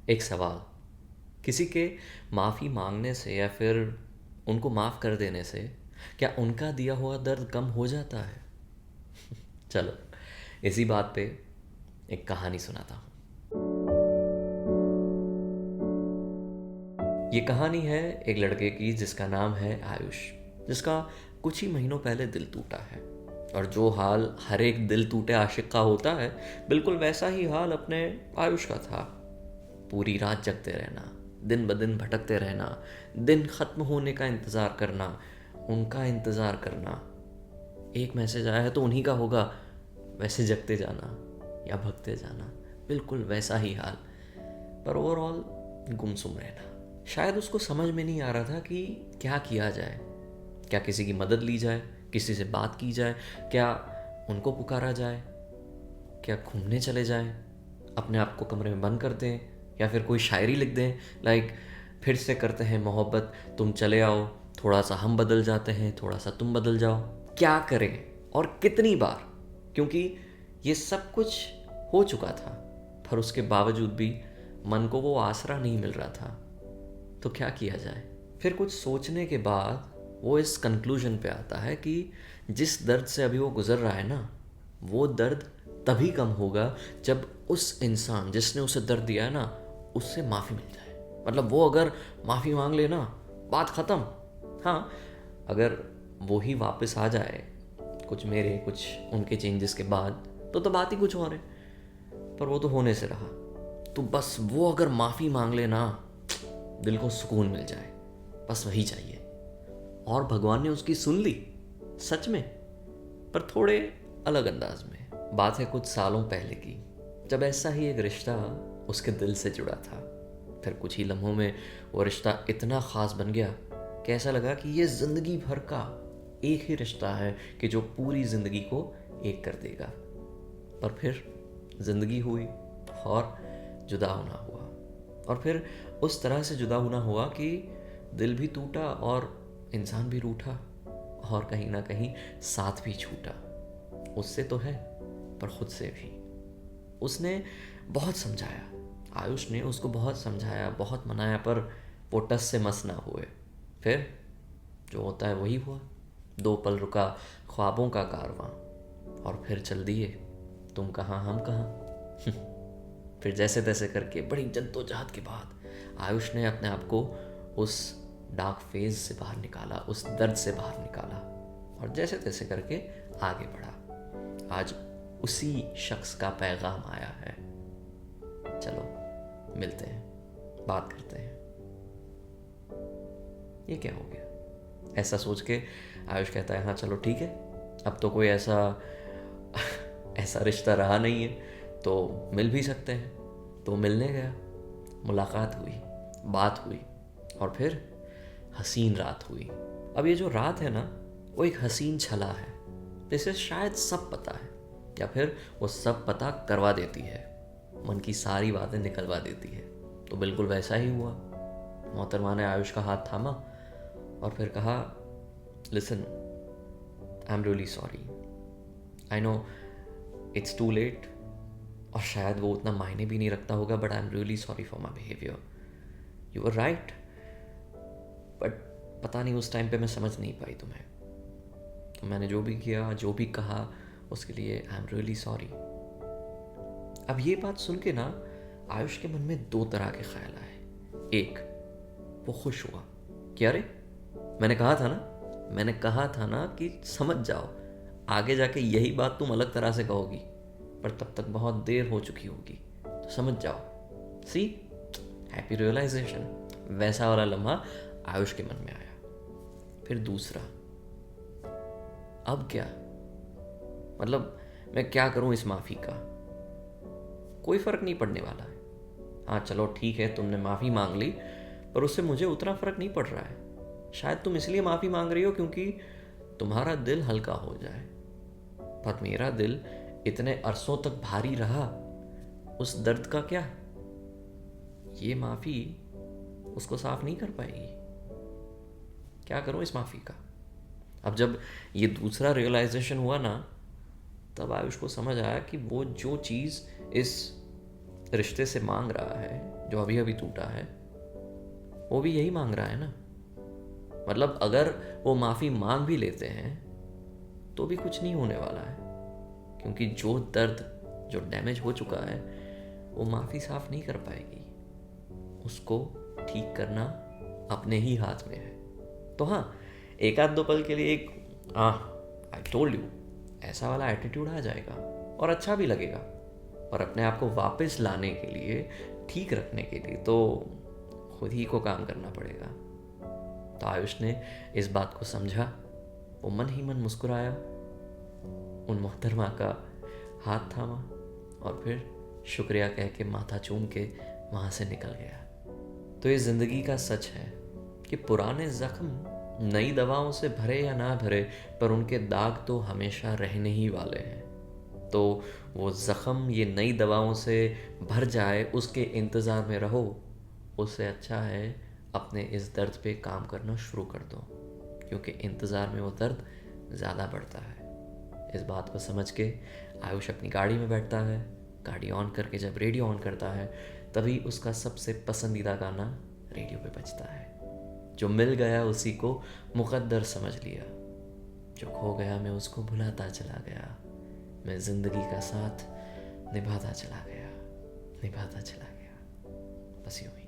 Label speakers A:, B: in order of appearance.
A: एक सवाल, किसी के माफ़ी मांगने से या फिर उनको माफ़ कर देने से क्या उनका दिया हुआ दर्द कम हो जाता है? चलो, इसी बात पे एक कहानी सुनाता हूँ। ये कहानी है एक लड़के की जिसका नाम है आयुष, जिसका कुछ ही महीनों पहले दिल टूटा है। और जो हाल हर एक दिल टूटे आशिक का होता है, बिल्कुल वैसा ही हाल अपने आयुष का था। पूरी रात जगते रहना, दिन ब दिन भटकते रहना, दिन ख़त्म होने का इंतज़ार करना, उनका इंतज़ार करना। एक मैसेज आया है तो उन्हीं का होगा, वैसे जगते जाना या भगते जाना, बिल्कुल वैसा ही हाल। पर ओवरऑल गुमसुम रहना। शायद उसको समझ में नहीं आ रहा था कि क्या किया जाए। क्या किसी की मदद ली जाए, किसी से बात की जाए, क्या उनको पुकारा जाए, क्या घूमने चले जाएं, अपने आप को कमरे में बंद कर दें, या फिर कोई शायरी लिख दें, लाइक फिर से करते हैं मोहब्बत, तुम चले आओ, थोड़ा सा हम बदल जाते हैं, थोड़ा सा तुम बदल जाओ। क्या करें और कितनी बार? क्योंकि ये सब कुछ हो चुका था, पर उसके बावजूद भी मन को वो आसरा नहीं मिल रहा था। तो क्या किया जाए? फिर कुछ सोचने के बाद वो इस कंक्लूजन पे आता है कि जिस दर्द से अभी वो गुजर रहा है ना, वो दर्द तभी कम होगा जब उस इंसान जिसने उसे दर्द दिया है ना, उससे माफ़ी मिल जाए। मतलब वो अगर माफ़ी मांग लेना, बात ख़त्म। हाँ, अगर वो ही वापस आ जाए, कुछ मेरे कुछ उनके चेंजेस के बाद, तो बात ही कुछ और है। पर वो तो होने से रहा। तो बस वो अगर माफ़ी मांग लेना, दिल को सुकून मिल जाए, बस वही चाहिए। और भगवान ने उसकी सुन ली, सच में, पर थोड़े अलग अंदाज में। बात है कुछ सालों पहले की, जब ऐसा ही एक रिश्ता उसके दिल से जुड़ा था। फिर कुछ ही लम्हों में वो रिश्ता इतना ख़ास बन गया कि ऐसा लगा कि ये ज़िंदगी भर का एक ही रिश्ता है कि जो पूरी ज़िंदगी को एक कर देगा। पर फिर ज़िंदगी हुई और जुदा होना हुआ। और फिर उस तरह से जुदा होना हुआ कि दिल भी टूटा और इंसान भी रूठा, और कहीं ना कहीं साथ भी छूटा। उससे तो है, पर खुद से भी। उसने बहुत समझाया, आयुष ने उसको बहुत समझाया, बहुत मनाया, पर वो टस से मस ना हुए। फिर जो होता है वही हुआ। 2 पल रुका ख्वाबों का कारवां, और फिर चल दिए तुम कहाँ हम कहाँ। फिर जैसे तैसे करके बड़ी जद्दोजहद के बाद आयुष ने अपने आप को उस डार्क फेज से बाहर निकाला, उस दर्द से बाहर निकाला, और जैसे तैसे करके आगे बढ़ा। आज उसी शख्स का पैगाम आया है। चलो मिलते हैं, बात करते हैं। ये क्या हो गया? ऐसा सोच के आयुष कहता है, हाँ चलो ठीक है, अब तो कोई ऐसा ऐसा रिश्ता रहा नहीं है, तो मिल भी सकते हैं। तो मिलने गया, मुलाकात हुई, बात हुई, और फिर हसीन रात हुई। अब ये जो रात है ना, वो एक हसीन छला है जिसे शायद सब पता है, या फिर वो सब पता करवा देती है, मन की सारी बातें निकलवा देती है। तो बिल्कुल वैसा ही हुआ। मोहतरमा ने आयुष का हाथ थामा और फिर कहा, listen, I am really sorry, I know it's too late, और शायद वो उतना मायने भी नहीं रखता होगा, but I am really sorry for my behaviour. You are right, but पता नहीं उस टाइम पे मैं समझ नहीं पाई तुम्हें। तो मैंने जो भी किया, जो भी कहा, उसके लिए आई एम रियली सॉरी। अब ये बात सुन के ना आयुष के मन में 2 तरह के ख्याल आए। एक, वो खुश हुआ कि अरे, मैंने कहा था ना कि समझ जाओ, आगे जाके यही बात तुम अलग तरह से कहोगी, पर तब तक बहुत देर हो चुकी होगी, तो समझ जाओ। सी, हैप्पी रियलाइजेशन। वैसा वाला लम्हा आयुष के मन में आया। फिर दूसरा, अब क्या? मतलब मैं क्या करूं इस माफ़ी का? कोई फ़र्क नहीं पड़ने वाला है। हाँ चलो ठीक है, तुमने माफ़ी मांग ली, पर उससे मुझे उतना फ़र्क नहीं पड़ रहा है। शायद तुम इसलिए माफ़ी मांग रही हो क्योंकि तुम्हारा दिल हल्का हो जाए, पर मेरा दिल इतने अरसों तक भारी रहा, उस दर्द का क्या? ये माफ़ी उसको साफ नहीं कर पाएगी। क्या करूं इस माफ़ी का? अब जब ये दूसरा रियलाइजेशन हुआ ना, तब आयुष को समझ आया कि वो जो चीज़ इस रिश्ते से मांग रहा है, जो अभी अभी टूटा है वो भी यही मांग रहा है ना। मतलब अगर वो माफ़ी मांग भी लेते हैं तो भी कुछ नहीं होने वाला है, क्योंकि जो दर्द, जो डैमेज हो चुका है वो माफ़ी साफ नहीं कर पाएगी। उसको ठीक करना अपने ही हाथ में है। तो हाँ, एक आध दो पल के लिए एक आई टोल्ड यू ऐसा वाला एटीट्यूड आ जाएगा और अच्छा भी लगेगा, और अपने आप को वापस लाने के लिए, ठीक रखने के लिए तो खुद ही को काम करना पड़ेगा। तो आयुष ने इस बात को समझा। वो मन ही मन मुस्कुराया, उन मोहतरमा का हाथ थामा और फिर शुक्रिया कह के माथा चूम के वहाँ से निकल गया। तो ये ज़िंदगी का सच है कि पुराने ज़ख्म नई दवाओं से भरे या ना भरे, पर उनके दाग तो हमेशा रहने ही वाले हैं। तो वो ज़ख्म ये नई दवाओं से भर जाए उसके इंतज़ार में रहो, उससे अच्छा है अपने इस दर्द पे काम करना शुरू कर दो, क्योंकि इंतज़ार में वो दर्द ज़्यादा बढ़ता है। इस बात को समझ के आयुष अपनी गाड़ी में बैठता है। गाड़ी ऑन करके जब रेडियो ऑन करता है तभी उसका सबसे पसंदीदा गाना रेडियो पे बजता है। जो मिल गया उसी को मुक़द्दर समझ लिया, जो खो गया मैं उसको भुलाता चला गया, मैं ज़िंदगी का साथ निभाता चला गया, निभाता चला गया। बस यूँ ही।